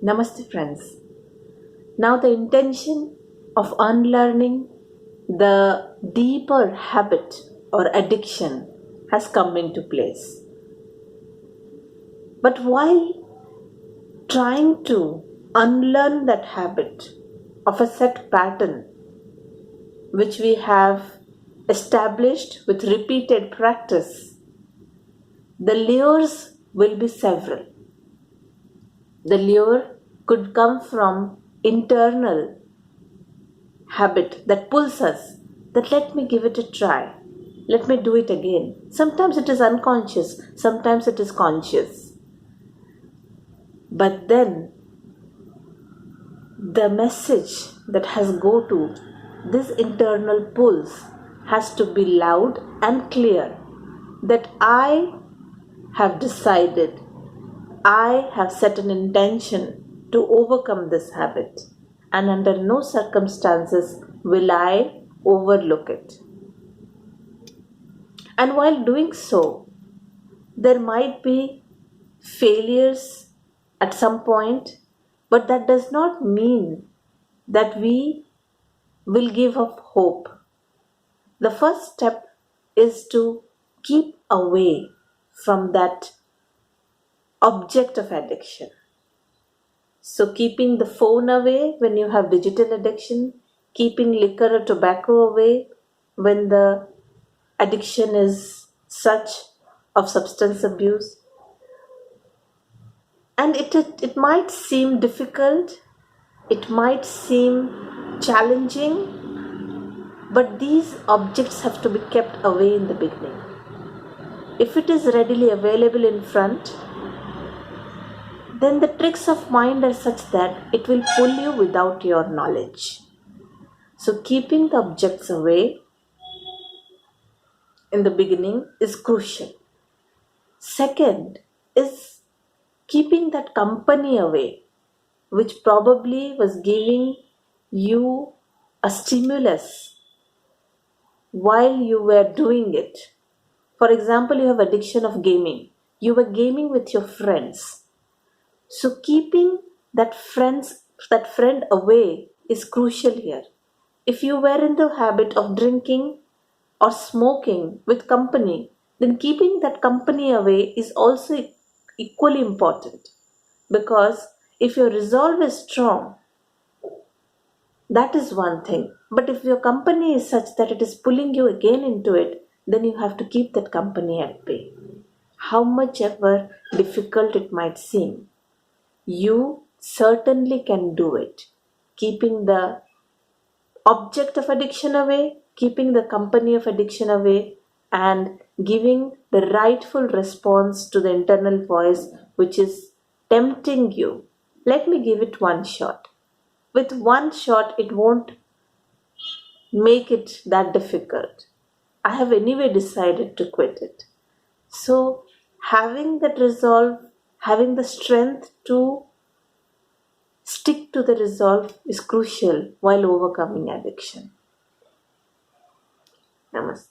Namaste, friends. Now, the intention of unlearning the deeper habit or addiction has come into place. But while trying to unlearn that habit of a set pattern which we have established with repeated practice, the lures will be several. The lure could come from internal habit that pulls us, that let me give it a try, let me do it again. Sometimes it is unconscious, sometimes it is conscious. But then the message that has go to this internal pulse has to be loud and clear, that I have decided, I have set an intention to overcome this habit, and under no circumstances will I overlook it. And while doing so, there might be failures at some point, but that does not mean that we will give up hope. The first step is to keep away from that object of addiction. So, keeping the phone away when you have digital addiction, keeping liquor or tobacco away when the addiction is such of substance abuse. And it might seem difficult, it might seem challenging, but these objects have to be kept away in the beginning. If it is readily available in front, then the tricks of mind are such that it will pull you without your knowledge. So keeping the objects away in the beginning is crucial. Second is keeping that company away, which probably was giving you a stimulus while you were doing it. For example, you have addiction of gaming. You were gaming with your friends. So keeping that friend away is crucial here. If you were in the habit of drinking or smoking with company, then keeping that company away is also equally important. Because if your resolve is strong, that is one thing. But if your company is such that it is pulling you again into it, then you have to keep that company at bay. How much ever difficult it might seem, you certainly can do it. Keeping the object of addiction away, keeping the company of addiction away, and giving the rightful response to the internal voice which is tempting you. Let me give it one shot. With one shot, it won't make it that difficult. I have anyway decided to quit it. So, having that resolve, having the strength to stick to the resolve is crucial while overcoming addiction. Namaste.